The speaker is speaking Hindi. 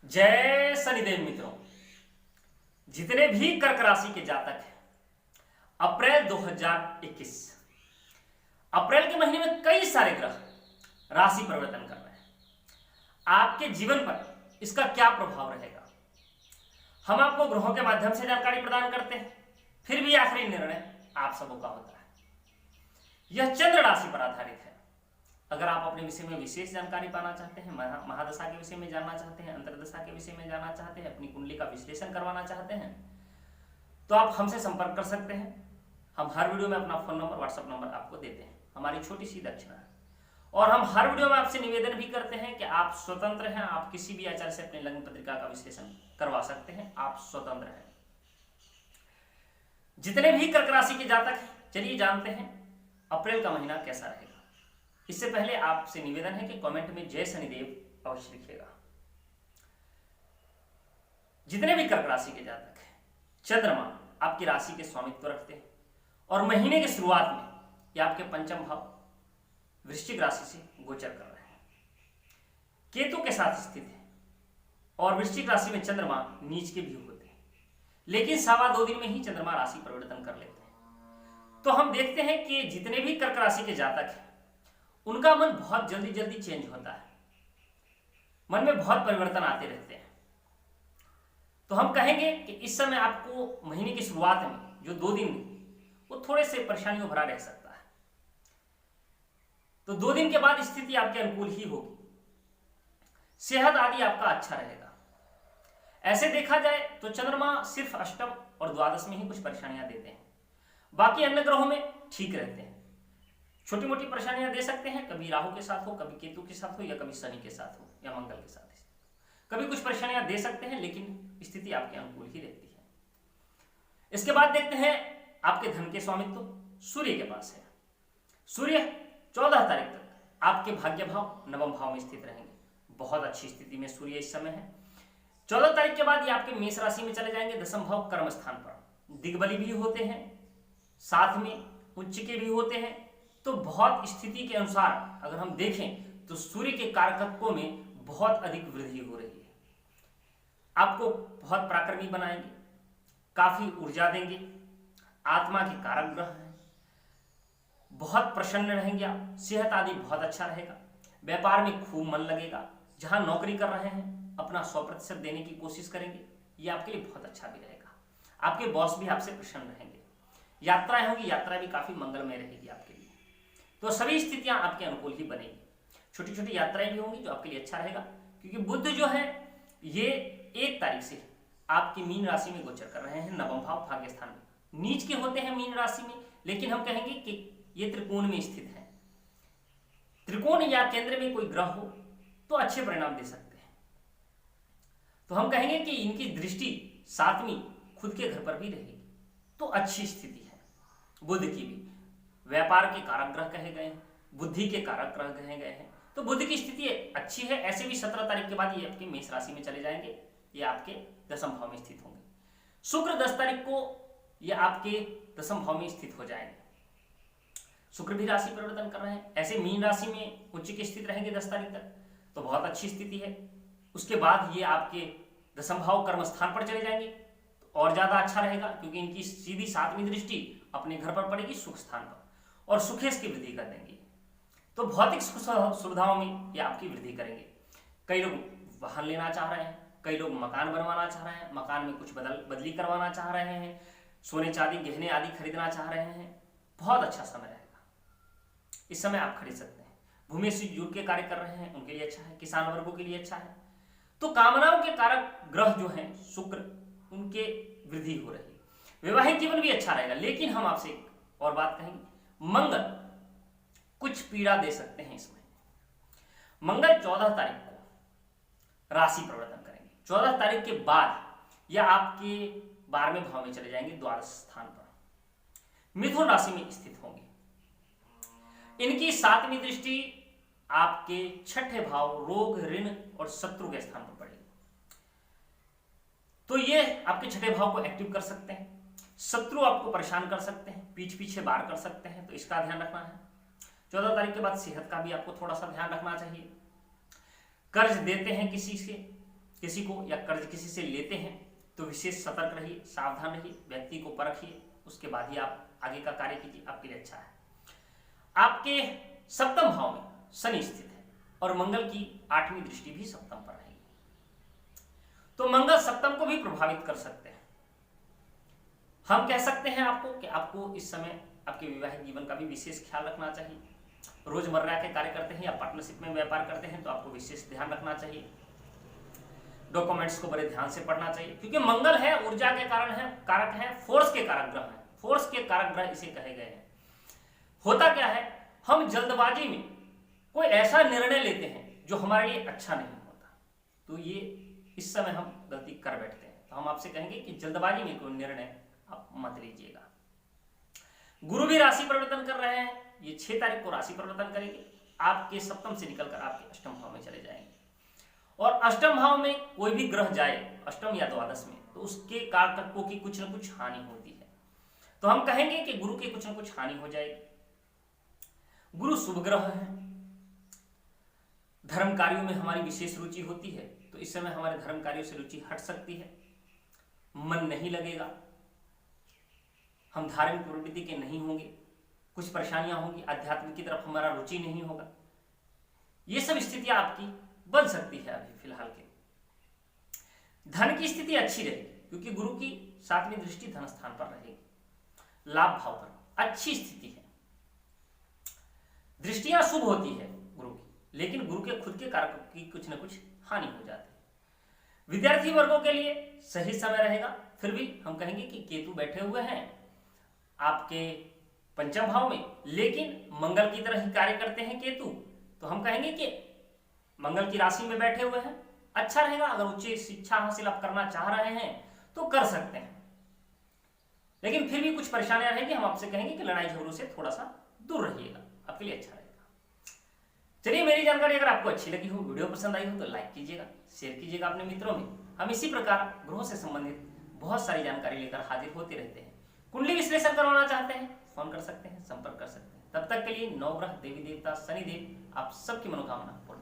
जय शनिदेव मित्रों, जितने भी कर्क राशि के जातक हैं, अप्रैल 2021 अप्रैल के महीने में कई सारे ग्रह राशि परिवर्तन कर रहे हैं। आपके जीवन पर इसका क्या प्रभाव रहेगा, हम आपको ग्रहों के माध्यम से जानकारी प्रदान करते हैं, फिर भी आखिरी निर्णय आप सबों का होता है। यह चंद्र राशि पर आधारित है। अगर आप अपने विषय में विशेष जानकारी पाना चाहते हैं, महादशा के विषय में जानना चाहते हैं, अंतर्दशा के विषय में जानना चाहते हैं, अपनी कुंडली का विश्लेषण करवाना चाहते हैं, तो आप हमसे संपर्क कर सकते हैं। हम हर वीडियो में अपना फोन नंबर, व्हाट्सएप नंबर आपको देते हैं। हमारी छोटी सी दक्षिणा है। और हम हर वीडियो में आपसे निवेदन भी करते हैं कि आप स्वतंत्र हैं, आप किसी भी आचार्य से अपनी लग्न पत्रिका का विश्लेषण करवा सकते हैं, आप स्वतंत्र हैं। जितने भी कर्क राशि के जातक हैं, चलिए जानते हैं अप्रैल का महीना कैसा रहेगा। इससे पहले आपसे निवेदन है कि कमेंट में जय शनिदेव अवश्य लिखिएगा। जितने भी कर्क राशि के जातक हैं, चंद्रमा आपकी राशि के स्वामित्व रखते हैं और महीने की शुरुआत में ये आपके पंचम भाव वृश्चिक राशि से गोचर कर रहे हैं। केतु के साथ स्थित है और वृश्चिक राशि में चंद्रमा नीच के भी होते हैं, लेकिन 2.25 दिन में ही चंद्रमा राशि परिवर्तन कर लेते हैं। तो हम देखते हैं कि जितने भी कर्क राशि के जातक हैं, उनका मन बहुत जल्दी जल्दी चेंज होता है, मन में बहुत परिवर्तन आते रहते हैं। तो हम कहेंगे कि इस समय आपको महीने की शुरुआत में जो 2 दिन वो थोड़े से परेशानियों भरा रह सकता है। तो 2 दिन के बाद स्थिति आपके अनुकूल ही होगी, सेहत आदि आपका अच्छा रहेगा। ऐसे देखा जाए तो चंद्रमा सिर्फ अष्टम और द्वादश में ही कुछ परेशानियां देते हैं, बाकी अन्य ग्रहों में ठीक रहते हैं। छोटी मोटी परेशानियां दे सकते हैं, कभी राहु के साथ हो, कभी केतु के साथ हो, या कभी शनि के साथ हो, या मंगल के साथ। कभी कुछ परेशानियां दे सकते हैं, लेकिन स्थिति आपके अनुकूल ही रहती है। इसके बाद देखते हैं आपके धन के स्वामित्व सूर्य के पास है। सूर्य 14 तारीख तक आपके भाग्य भाव नवम भाव में स्थित रहेंगे। बहुत अच्छी स्थिति में सूर्य इस समय है। 14 तारीख के बाद ये आपके मेष राशि में चले जाएंगे, दशम भाव कर्म स्थान पर। दिग्बली भी होते हैं, साथ में उच्च के भी होते हैं। तो बहुत स्थिति के अनुसार अगर हम देखें तो सूर्य के कारकत्व में बहुत अधिक वृद्धि हो रही है। आपको बहुत पराक्रमी बनाएंगे, काफी ऊर्जा देंगे, आत्मा के कारक ग्रह हैं, बहुत प्रसन्न रहेंगे आप, सेहत आदि बहुत अच्छा रहेगा, व्यापार में खूब मन लगेगा। जहां नौकरी कर रहे हैं अपना 100% देने की कोशिश करेंगे, ये आपके लिए बहुत अच्छा भी रहेगा। आपके बॉस भी आपसे प्रसन्न रहेंगे। यात्राएं होंगी, यात्रा भी काफी मंगलमय रहेगी आपके लिए। तो सभी स्थितियां आपके अनुकूल ही बनेगी। छोटी छोटी यात्राएं भी होंगी जो आपके लिए अच्छा रहेगा, क्योंकि बुध जो है ये 1 तारीख से आपकी मीन राशि में गोचर कर रहे हैं, नवम भाव भाग्य स्थान में। नीच के होते हैं मीन राशि में, लेकिन हम कहेंगे कि ये त्रिकोण में स्थित है। त्रिकोण या केंद्र में कोई ग्रह हो तो अच्छे परिणाम दे सकते हैं। तो हम कहेंगे कि इनकी दृष्टि 7वीं खुद के घर पर भी रहेगी, तो अच्छी स्थिति है। बुध की भी व्यापार के कारक ग्रह कहे गए हैं, बुद्धि के कारक ग्रह कहे गए हैं, तो बुध की स्थिति अच्छी है। ऐसे भी 17 तारीख के बाद ये आपके मेष राशि में चले जाएंगे, ये आपके दशम भाव में स्थित होंगे। शुक्र 10 तारीख को ये आपके दशम भाव में स्थित हो जाएंगे। शुक्र भी राशि परिवर्तन कर रहे हैं। ऐसे मीन राशि में उच्च के स्थित रहेंगे 10 तारीख तक, तो बहुत अच्छी स्थिति है। उसके बाद ये आपके दशम भाव कर्म स्थान पर चले जाएंगे, तो और ज्यादा अच्छा रहेगा, क्योंकि इनकी सीधी 7वीं दृष्टि अपने घर पर पड़ेगी, सुख स्थान पर, और सुखेश की वृद्धि कर देंगे। तो भौतिक सुविधाओं में ये आपकी वृद्धि करेंगे। कई लोग वाहन लेना चाह रहे हैं, कई लोग मकान बनवाना चाह रहे हैं, मकान में कुछ बदली करवाना चाह रहे हैं, सोने चांदी गहने आदि खरीदना चाह रहे हैं। बहुत अच्छा समय रहेगा, इस समय आप खरीद सकते हैं। भूमि से जुड़ के कार्य कर रहे हैं उनके लिए अच्छा है, किसान वर्गों के लिए अच्छा है। तो कामनाओं के कारक ग्रह जो हैं शुक्र, उनके वृद्धि हो रही है। वैवाहिक जीवन भी अच्छा रहेगा। लेकिन हम आपसे एक और बात कहेंगे, मंगल कुछ पीड़ा दे सकते हैं इस महीने। मंगल 14 तारीख को राशि परिवर्तन करेंगे। 14 तारीख के बाद यह आपके 12वें भाव में चले जाएंगे, द्वादश स्थान पर मिथुन राशि में स्थित होंगे। इनकी 7वीं दृष्टि आपके 6ठे भाव रोग, ऋण और शत्रु के स्थान पर पड़ेगी। तो ये आपके 6ठे भाव को एक्टिव कर सकते हैं। शत्रु आपको परेशान कर सकते हैं, पीठ पीछे वार कर सकते हैं, तो इसका ध्यान रखना है। 14 तारीख के बाद सेहत का भी आपको थोड़ा सा ध्यान रखना चाहिए। कर्ज देते हैं किसी को या कर्ज किसी से लेते हैं तो विशेष सतर्क रहिए, सावधान रहिए, व्यक्ति को परखिए, उसके बाद ही आप आगे का कार्य कीजिए, आपके लिए अच्छा है। आपके सप्तम भाव में शनि स्थित है और मंगल की 8वीं दृष्टि भी सप्तम पर रहेगी, तो मंगल सप्तम को भी प्रभावित कर सकते हैं। हम कह सकते हैं आपको कि आपको इस समय आपके वैवाहिक जीवन का भी विशेष ख्याल रखना चाहिए। रोजमर्रा के कार्य करते हैं या पार्टनरशिप में व्यापार करते हैं तो आपको विशेष ध्यान रखना चाहिए। डॉक्यूमेंट्स को बड़े ध्यान से पढ़ना चाहिए, क्योंकि मंगल है, ऊर्जा के कारण है, कारक है, फोर्स के कारक ग्रह है, फोर्स के कारक ग्रह इसे कहे गए हैं। होता क्या है, हम जल्दबाजी में कोई ऐसा निर्णय लेते हैं जो हमारे लिए अच्छा नहीं होता, तो ये इस समय हम गलती कर बैठते हैं। तो हम आपसे कहेंगे कि जल्दबाजी में कोई निर्णय आप मत लीजिएगा। गुरु भी राशि परिवर्तन कर रहे हैं, ये 6 तारीख को राशि परिवर्तन करेंगे, आपके सप्तम से निकलकर आपके अष्टम भाव में चले जाएंगे। और अष्टम भाव में कोई भी ग्रह जाए, अष्टम या द्वादश में, तो उसके कारकों की कुछ न कुछ हानि होती है। तो हम कहेंगे कि गुरु की कुछ न कुछ हानि हो जाएगी। गुरु शुभ ग्रह है, धर्म कार्यों में हमारी विशेष रुचि होती है, तो इस समय हमारे धर्म कार्यों से रुचि हट सकती है, मन नहीं लगेगा, हम धार्मिक प्रवृत्ति के नहीं होंगे, कुछ परेशानियां होंगी, आध्यात्म की तरफ हमारा रुचि नहीं होगा। ये सब स्थितियां आपकी बन सकती है अभी फिलहाल के। धन की स्थिति अच्छी रहेगी, क्योंकि गुरु की 7वीं दृष्टि धन स्थान पर रहेगी, लाभ भाव पर अच्छी स्थिति है। दृष्टियां शुभ होती है गुरु की, लेकिन गुरु के खुद के कारकों की कुछ न कुछ हानि हो जाती है। विद्यार्थी वर्गों के लिए सही समय रहेगा, फिर भी हम कहेंगे कि केतु बैठे हुए हैं आपके पंचम भाव में, लेकिन मंगल की तरह ही कार्य करते हैं केतु, तो हम कहेंगे कि मंगल की राशि में बैठे हुए हैं, अच्छा रहेगा। अगर उच्च शिक्षा हासिल आप करना चाह रहे हैं तो कर सकते हैं, लेकिन फिर भी कुछ परेशानियां रहेगी। हम आपसे कहेंगे कि लड़ाई झगड़ों से थोड़ा सा दूर रहिएगा, आपके लिए अच्छा रहेगा। चलिए, मेरी जानकारी अगर आपको अच्छी लगी हो, वीडियो पसंद आई हो तो लाइक कीजिएगा, शेयर कीजिएगा अपने मित्रों में। हम इसी प्रकार ग्रहों से संबंधित बहुत सारी जानकारी लेकर हाजिर होते रहते हैं। कुंडली विश्लेषण करवाना चाहते हैं, फोन कर सकते हैं, संपर्क कर सकते हैं। तब तक के लिए नवग्रह देवी देवता शनिदेव आप सबकी मनोकामना पूर्ण